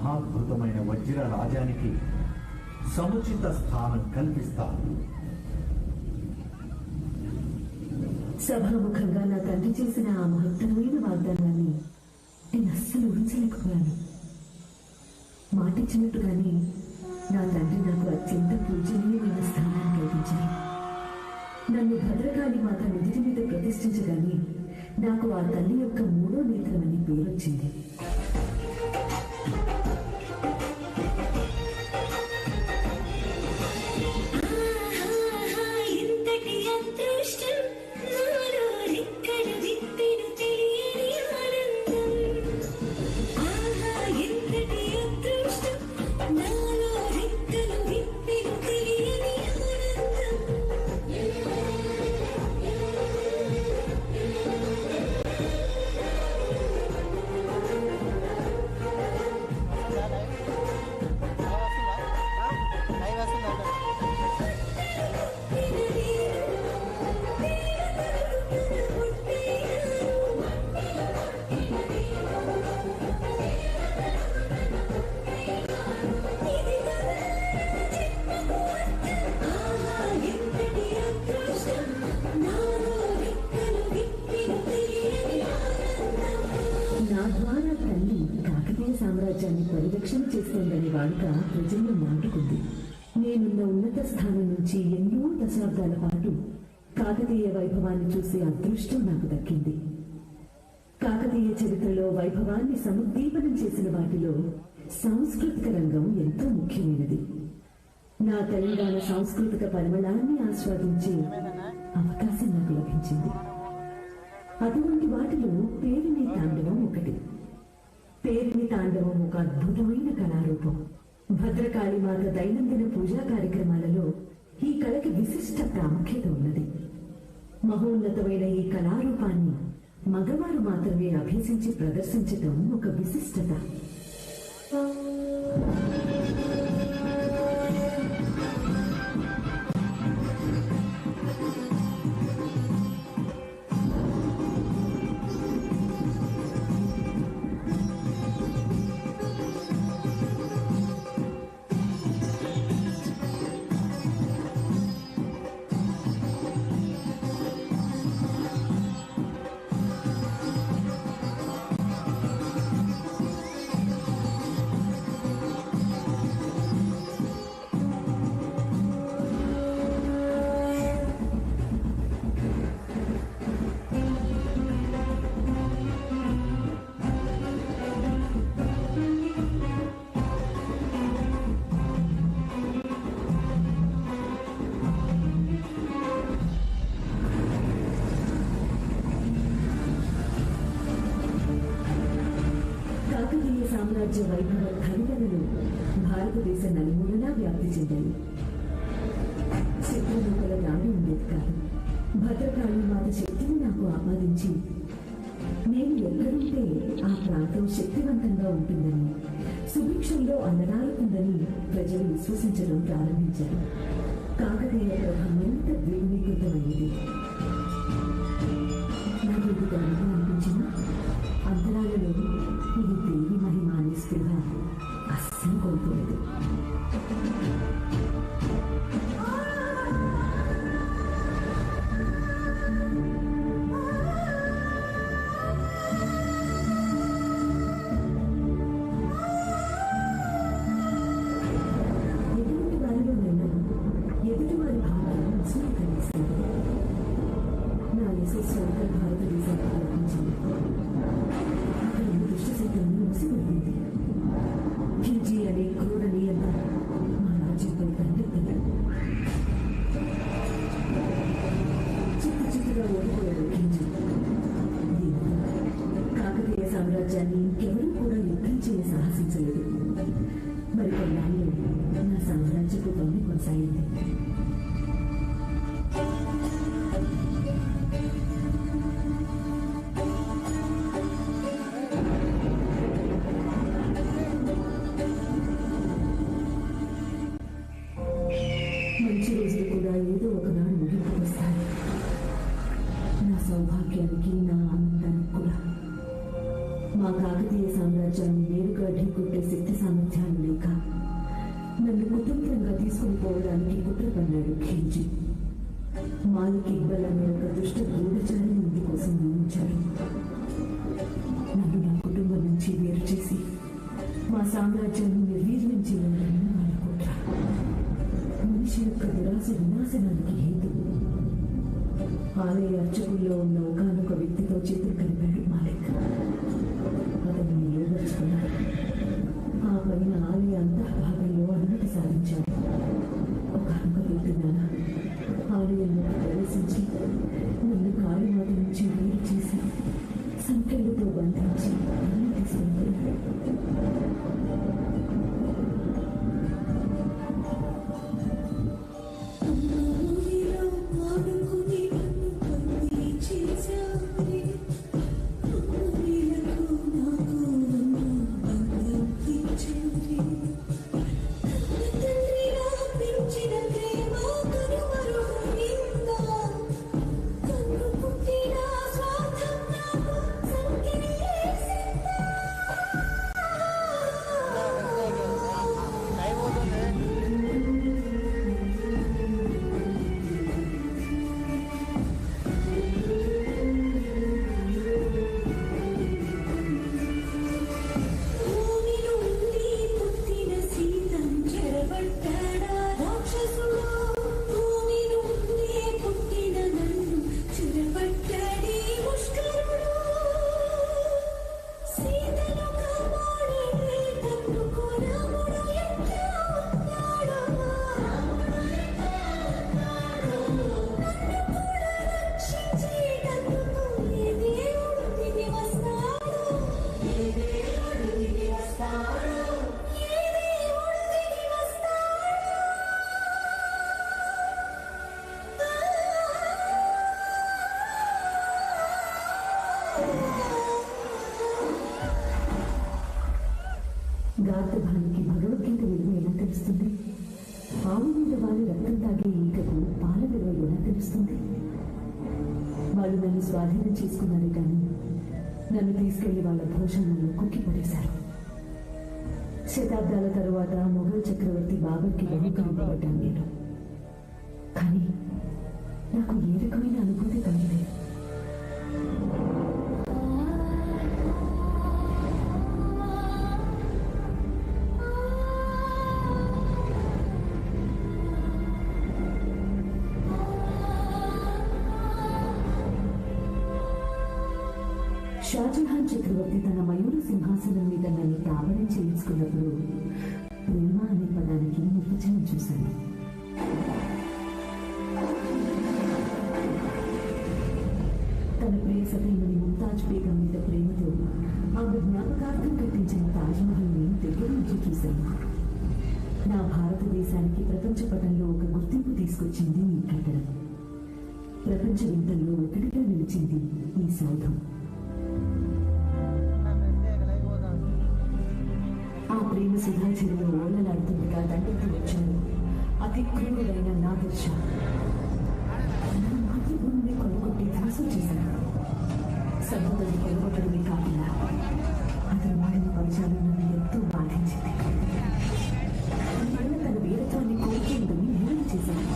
మహాద్భుతమైన వజ్ర రాజానికి సముచిత స్థానం కల్పిస్తాను. సభాముఖంగా నా తండ్రి చేసిన ఆ మహత్తరమైన వాగ్దానాన్ని నేను అస్సలు ఊహించలేకపోయాను. మాటిచ్చినట్టుగానే నా తండ్రి నాకు అత్యంత పూజనీయమైన స్థానాన్ని కల్పించారు. నన్ను భద్రకాళి మాత నుదిటి మీద ప్రతిష్ఠించగానే నాకు ఆ తల్లి యొక్క మూడో నేత్రమని పేరొచ్చింది. సామ్రాజ్యాన్ని పరిరక్షణ చేస్తోందని వాడుక ప్రజల్లో నాటుకుంది. నేనున్న ఉన్నత స్థానం నుంచి ఎన్నో దశాబ్దాల పాటు కాకతీయ వైభవాన్ని చూసే అదృష్టం నాకు దక్కింది. కాకతీయ చరిత్రలో వైభవాన్ని సముద్దీపనం చేసిన వాటిలో సాంస్కృతిక రంగం ఎంతో ముఖ్యమైనది. నా తెలంగాణ సాంస్కృతిక పరిమళాన్ని ఆస్వాదించే అవకాశం నాకు లభించింది. అటువంటి వాటిలో పేరిణి తాండవం ఒకటి. పేరిణి తాండవం ఒక అద్భుతమైన కళారూపం. భద్రకాళి మాత దైనందిన పూజా కార్యక్రమాలలో ఈ కళకి విశిష్ట ప్రాముఖ్యత ఉన్నది. మహోన్నతమైన ఈ కళారూపాన్ని మగవారు మాత్రమే అభ్యసించి ప్రదర్శించటం ఒక విశిష్టత. సామ్రాజ్య వైభవ ఖనికలు భారతదేశ నలుమూలలా వ్యాప్తి చెందాయి. శత్రువుల దాడి ఉండేది కాదు. భద్రకాళి మాత శక్తిని నాకు ఆపాదించి నేను ఎక్కడుంటే ఆ ప్రాంతం శక్తివంతంగా ఉంటుందని, సుభిక్షంలో అన్నదాలుతుందని ప్రజలు విశ్వసించడం ప్రారంభించారు. కాకతీయ ప్రభ మరింత ద్విగుణీకృతమైంది. నాకు ఇది గర్వంగా అనిపించిన అంతరాలలో ఇది దేవి మహిమ అనే స్పృహ అస్సలు కోల్పోలేదు. ఎటువంటి వారిలోనైనా ఎదుటివారి భావాలను స్వీకరిస్తుంది. నా యశస్వంత భారతదేశానికి లభించింది. దుష్టశక్తులను మూసిపోయింది. ఫిజీ అనే క్రూర దిగ్బలమే ఒక దుష్ట గూఢచారిని ఇంటి కోసం నియమించారు. నన్ను నా కుటుంబం నుంచి వేరు చేసి మా సామ్రాజ్యాన్ని నిర్వీర్యం చేయాలని వాళ్ళ కుట్ర. మనిషి యొక్క దురాశ వినాశనానికి హేతు. ఆలయ అర్చకుల్లో ఉన్న ఒకనొక వ్యక్తితో చేతులు కలిపాడు మాలిక్. అతన్ని లోబరుచుకున్నాడు. ఆ పైన ఆలయ అంతర్భాగంలో అనుమతి సాధించాడు. ఒకనొక రోజున ఆలయంలో ప్రవేశించి నన్ను కాళీమాత నుంచి వేరు చేసి సంఖ్యలతో బంధించి తీసుకెళ్ళిపోయాడు. గార్ధభానికి భగవద్గీత విలువ ఎలా తెలుస్తుంది? ఆవు మీద వాళ్ళు రక్తం తాగే ఈకకు పాల విలువ ఎలా తెలుస్తుంది? వాళ్ళు నన్ను స్వాధీనం చేసుకున్నారు కానీ నన్ను తీసుకెళ్లి వాళ్ళ భోజనంలో కుక్కి పడేశారు. శతాబ్దాల తరువాత మొఘల్ చక్రవర్తి బాబర్కి బహుకాంపబడ్డాను నేను. కానీ నాకు ఏ రకమైన అనుభూతి కలిగలేదు. షాజహాన్ చక్రవర్తి తన మయూర సింహాసనం మీద నన్ను తావరం చేయించుకున్నప్పుడు ప్రేమ అనే పదానికి నిర్వచనం చూశాను. తన ప్రియ సతీమణి ముంతాజ్ బేగం మీద ప్రేమతో ఆమె జ్ఞాపకార్థం కట్టించిన తాజ్మహల్ని దగ్గర నుంచి చూశాను. నా భారతదేశానికి ప్రపంచ పటంలో ఒక గుర్తింపు తీసుకొచ్చింది ఈ కట్టడం. ప్రపంచ వింతల్లో ఒకటిగా నిలిచింది ఈ సౌధం. ఆ ప్రేమ సుధాచరిలో ఓలలాడుతుండగా దండెత్తి వచ్చాడు అతి క్రూరుడైన నాదిర్ షా. నా మాతృభూమిని కొనుగొట్టి ధ్వంసం చేశాడు. సముద్రాన్ని కొనుగొట్టడమే కాకుండా అతను వాడిన పరిచయాలు నన్ను ఎంతో బాధించింది. తన వీరత్వాన్ని కోరుకుందని నిర్ణయం చేశాను.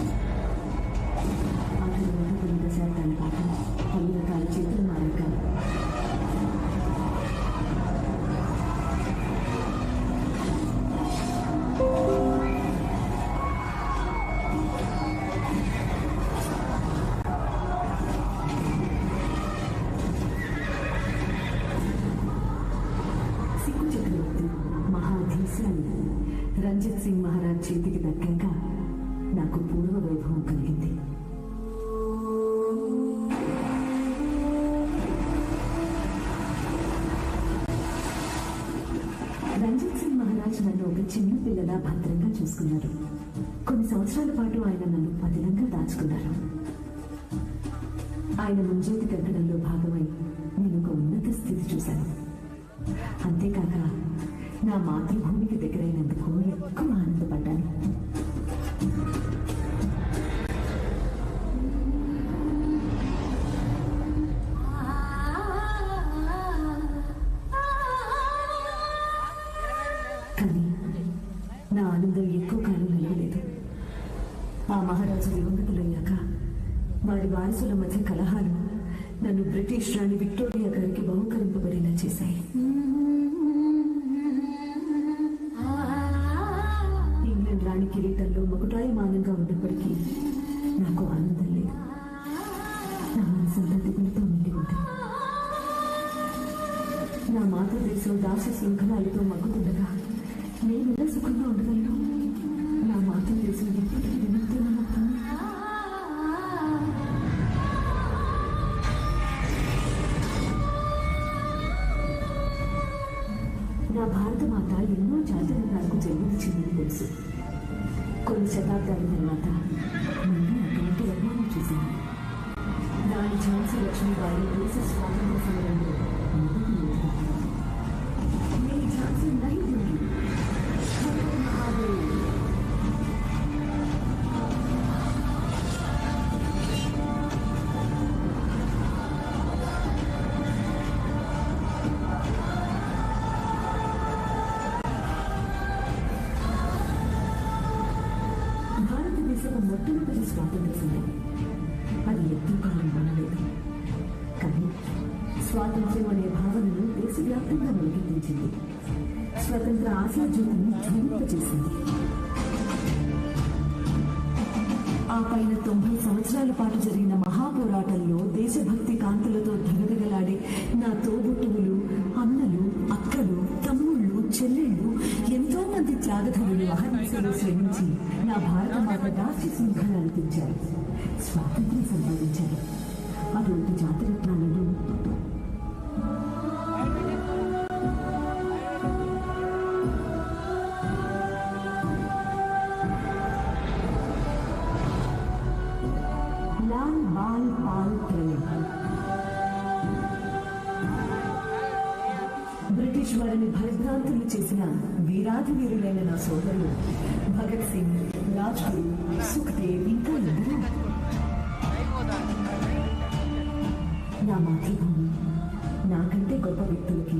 అతను కొన్ని దశాబ్దాల పాటు పలు రకాల చేతులు మారాక సిక్కు చక్రవర్తి మహాధీశాలి రంజిత్ సింగ్ మహారాజ్ చేతికి దక్కాక నాకు పూర్వ వైభవం కలిగింది. రంజిత్ సింగ్ మహారాజ్ నన్ను ఒక చిన్న పిల్లలా భద్రంగా చూసుకున్నారు. కొన్ని సంవత్సరాల పాటు ఆయన నన్ను పదిలంగా దాచుకున్నారు. ఆయన ముంజేతి కట్టడంలో భాగమై నేను ఒక ఉన్నత స్థితి చూశాను. అంతేకాక నా మాతృభూమికి దగ్గరైనందుకు ఎక్కువ ఆనందపడ్డాను. కానీ నా ఆనందం ఎక్కువ కాలం నిలవలేదు. ఆ మహారాజు దివంగతులయ్యాక వారి వారసుల మధ్య కలహాలు నన్ను బ్రిటిష్ రాణి విక్టోరియా గారికి బహుకరింపబడేలా చేశాయి. ఇంగ్లాండ్ రాణి కిరీటంలో మకుటాయమానంగా ఉన్నప్పటికీ నాకు ఆనందం లేదు. నా మనసంతా దిగులతో నిండి ఉంది. నా మాతృదేశం దాస శృంఖలాలతో మగ్గుతుండగా నేను ఎలా సుఖంగా ఉండగలను? నా మాతృదేశం ఎప్పటికీ విముక్తమవుతుంది. నా భారత మాత ఎన్నో జాతరలకు జన్మనిచ్చిందని తెలుసు. కొన్ని శతాబ్దాల తర్వాత మళ్ళీ అటువంటి వర్ణాన్ని చూశాను. రాణి ఝాన్సీ లక్ష్మీబాయి దేశ స్వాతంత్ర సమరంలో మొదటి యోధురాలు. నేను ఝాన్సీ नहीं दूंगी, महादेव. భారతదేశపు మొట్టమొదటి స్వాతంత్ర సమరం అది ఎంతో కాలం ఉండలేదు. కానీ స్వాతంత్ర్యం అనే భావనను దేశవ్యాప్తంగా వెలిగించింది. స్వతంత్ర ఆశాజ్యోతిని జ్వలింపజేసింది. ఆ పైన 90 సంవత్సరాల పాటు జరిగిన మహాపోరాటంలో దేశభక్తి కాంతులతో ధగధగలాడే నా తోబుట్టువులు, అన్నలు, అక్కలు, తమ్ముళ్ళు, చెల్లెళ్ళు, ఎంతో మంది త్యాగధనులు అహర్నిశలు శ్రమించి నా భారత మాత దాస్య సింహాలను పెంచారు, స్వాతంత్ర్యం సంపాదించారు. అటువంటి జాతరత్నాలను లాల్ బాల్ పాల్ త్రయం. బ్రిటిష్ వారిని భయభ్రాంతులు చేసిన వీరాధి వీరులైన నా సోదరులు భగత్ సింగ్, రాజ్ గురు, సుఖ్దేవ్, ఇంకా ఎందరో. నా మాతృభూమి నాకంటే గొప్ప వ్యక్తులకి,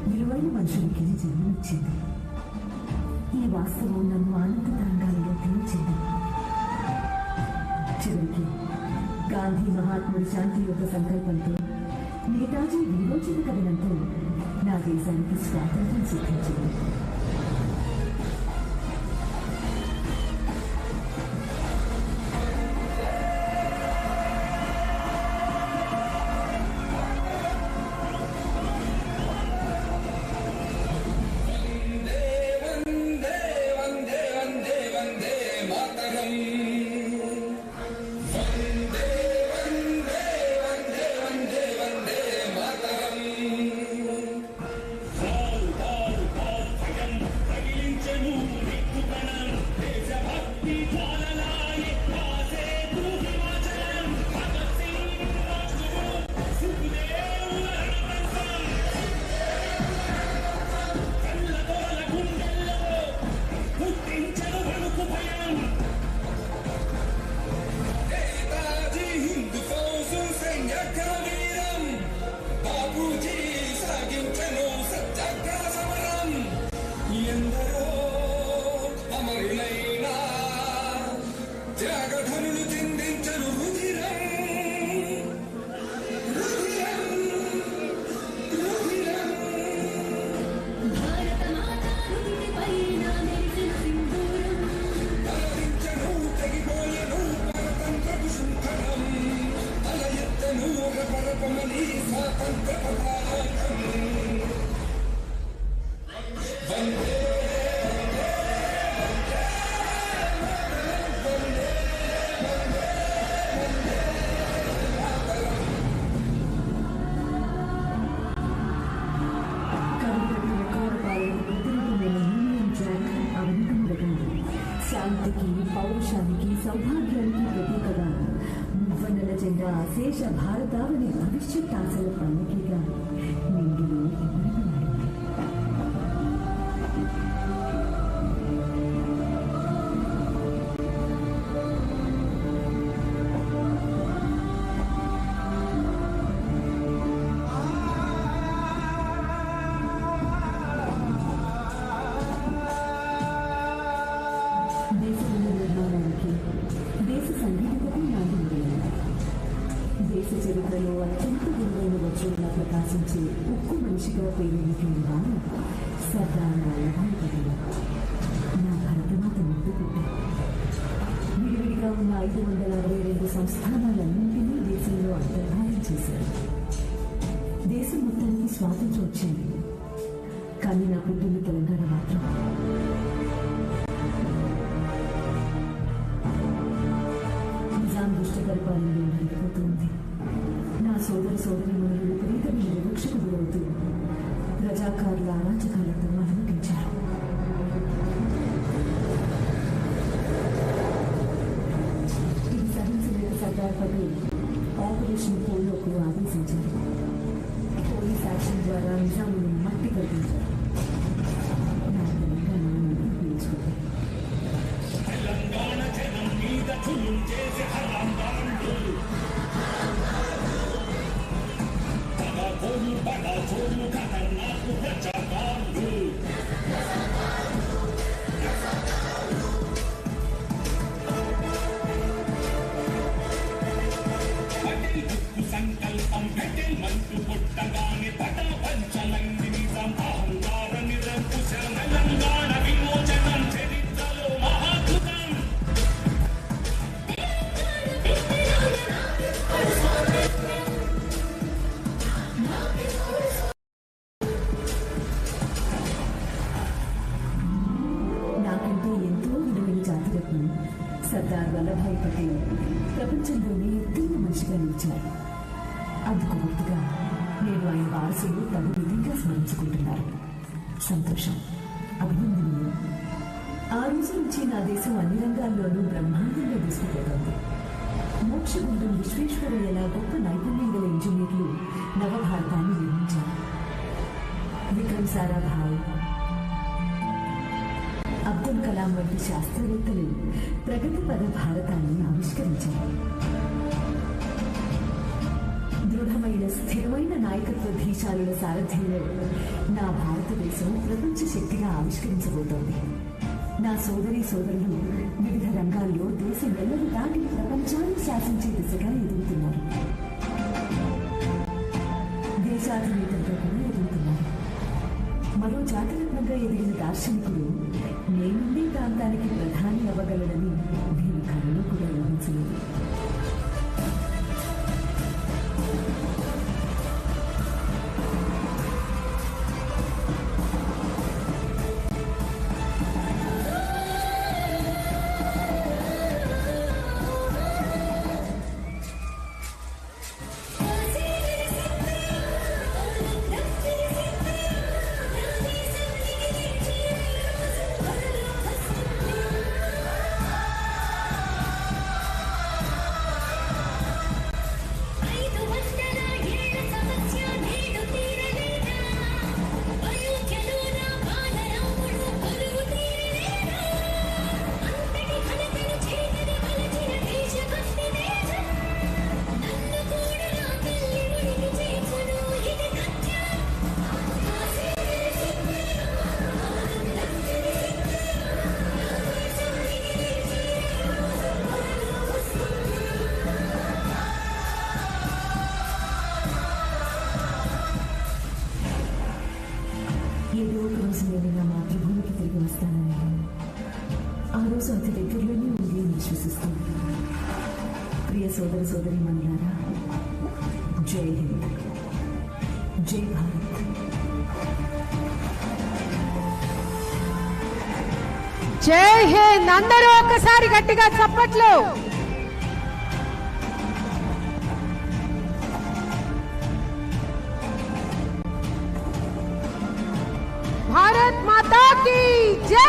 విలువైన మనుషులకి జన్మనిచ్చింది. ఈ వాస్తవం నన్ను ఆనంద తరంగాలలో తేల్చింది. చివరికి గాంధీ మహాత్ముడి శాంతి యొక్క సంకల్పంతో, నేతాజీ విమోచన కథనంతో నా దేశానికి స్వాతంత్ర్యం సిద్ధించింది. శాంతికి, పౌరుషానికి, సౌభాగ్యానికి ప్రతీకగా మువ్వన్నెల జెండా అశేష భారతావని భవిష్యత్ ఆశల పల్లకిగా నిండులో ఇమడగలాడింది. దేశ పునర్నిర్మాణానికి, దేశ సంఘటితకు నాంది మొదలైంది. వల్లభాయ్ పటేల్ నా భరతమాత ముద్దు పెట్టారు. విడివిడిగా ఉన్న 562 సంస్థానాలన్నింటినీ దేశంలో అంతర్భాగం చేశారు. దేశం మొత్తానికి స్వాతంత్రం వచ్చింది, కానీ నా పుట్టిన తెలంగాణ మాత్రం నిజాం దుష్ట పరిపాలనలో నడిపోతుంది. నా సోదరులు విపరీతమైన వివక్షకు గురవుతూ ప్రజాకారుల అరాచకాలతో అనుమతించారు. ఇది సహించలేక సర్దార్ పటేల్ ఆపరేషన్ పోలోకు ఆదేశించారు. పోలీస్ యాక్షన్ ద్వారా నిజామును మట్టి కల్పించారు. నా తెలంగాణ పీల్చుకుంది. సంకల్పం పెట్టే మంటు పుట్టగానే పట పంచలంగి నిజం అహంకార నిరంకుశ తెలంగాణ విమోచనం చరిత్రలో మహాద్భుతం. నాకంటే ఎంతో విలువైన జాతిరత్నం సర్దార్ వల్లభాయ్ పటేల్ ప్రపంచంలోనే ఎత్తైన మనిషిగా నిలిచారు. అందుకు గుర్తుగా నేను ఆయన వారసులు తగు విధంగా స్మరించుకుంటున్నారు. సంతోషం, అభినందనీయం. ఆ రోజు నుంచి నా దేశం అన్ని రంగాల్లోనూ బ్రహ్మాండంగా దూసుకుపోతోంది. మోక్షగుండం విశ్వేశ్వరయ్యలా గొప్ప నైపుణ్యం గల ఇంజనీర్లు నవభారతాన్ని నిర్మించారు. విక్రమ్ సారాభాయ్, అబ్దుల్ కలాం వంటి శాస్త్రవేత్తలు ప్రగతి పద భారతాన్ని ఆవిష్కరించారు. దృఢమైన స్థిరమైన నాయకత్వ ధీశాలుల సారథ్యంలో నా భారతదేశం ప్రపంచ శక్తిగా ఆవిష్కరించబోతోంది. నా సోదరులు వివిధ రంగాల్లో దేశం ఎల్లలు దాటి ప్రపంచాన్ని శాసించే దిశగా ఎదుగుతున్నారు. దేశాధినేతలుగా కూడా ఎదుగుతున్నారు. మరో జాతిరత్నంగా ఎదిగిన దార్శనికుడు నేనుండే ప్రాంతానికి ప్రధాని అవ్వగలడని నేను కలలో కూడా ఊహించలేదు. ఏదో ఒక రోజు నేను నా మాతృభూమికి తిరిగి వస్తానని, ఆ రోజు అతి దగ్గరలోనే ఉంది అని విశ్వసిస్తాను. ప్రియ సోదరీమణులారా, జై హింద్, జై భారత్. జై హింద్. అందరూ ఒక్కసారి గట్టిగా చప్పట్లు. భారత్ మాతా కీ జై.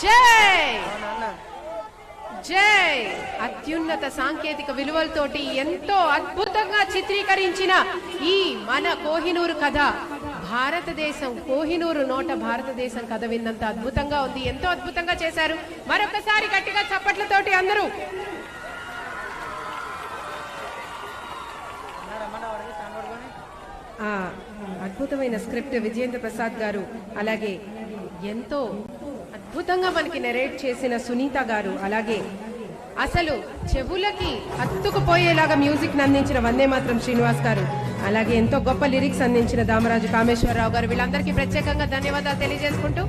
జై జై. అత్యున్నత సాంకేతిక విలువలతోటి ఎంతో అద్భుతంగా చిత్రీకరించిన ఈ మన కోహినూరు కథ, భారతదేశం కోహినూరు నోట భారతదేశం కథ విన్నంత అద్భుతంగా ఉంది. ఎంతో అద్భుతంగా చేశారు. మరొకసారి గట్టిగా చప్పట్లతోటి అందరూ. అద్భుతమైన స్క్రిప్ట్ విజయేంద్ర ప్రసాద్ గారు, అలాగే ఎంతో అద్భుతంగా మనకి నెరేట్ చేసిన సునీత గారు, అలాగే అసలు చెవులకి హత్తుకుపోయేలాగా మ్యూజిక్ అందించిన వందే మాత్రం శ్రీనివాస్ గారు, అలాగే ఎంతో గొప్ప లిరిక్స్ అందించిన దామరాజు కామేశ్వరరావు గారు, వీళ్ళందరికీ ప్రత్యేకంగా ధన్యవాదాలు తెలియజేసుకుంటూ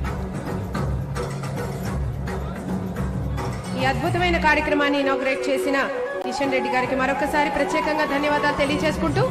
ఈ అద్భుతమైన కార్యక్రమాన్ని ఇనాగ్రేట్ చేసిన కిషన్ రెడ్డి గారికి మరొకసారి ప్రత్యేకంగా ధన్యవాదాలు తెలియజేసుకుంటూ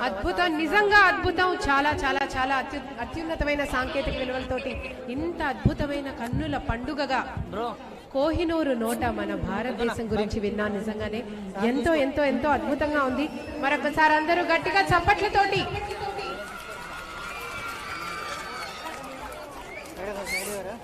అద్భుతం, నిజంగా అద్భుతం. చాలా చాలా చాలా అత్యున్నతమైన సాంకేతిక విలువలతోటి ఇంత అద్భుతమైన కన్నుల పండుగగా కోహినూరు నోట మన భారతదేశం గురించి విన్నా. నిజంగానే ఎంతో ఎంతో ఎంతో అద్భుతంగా ఉంది. మరొకసారి అందరూ గట్టిగా చప్పట్లతోటి సైడ్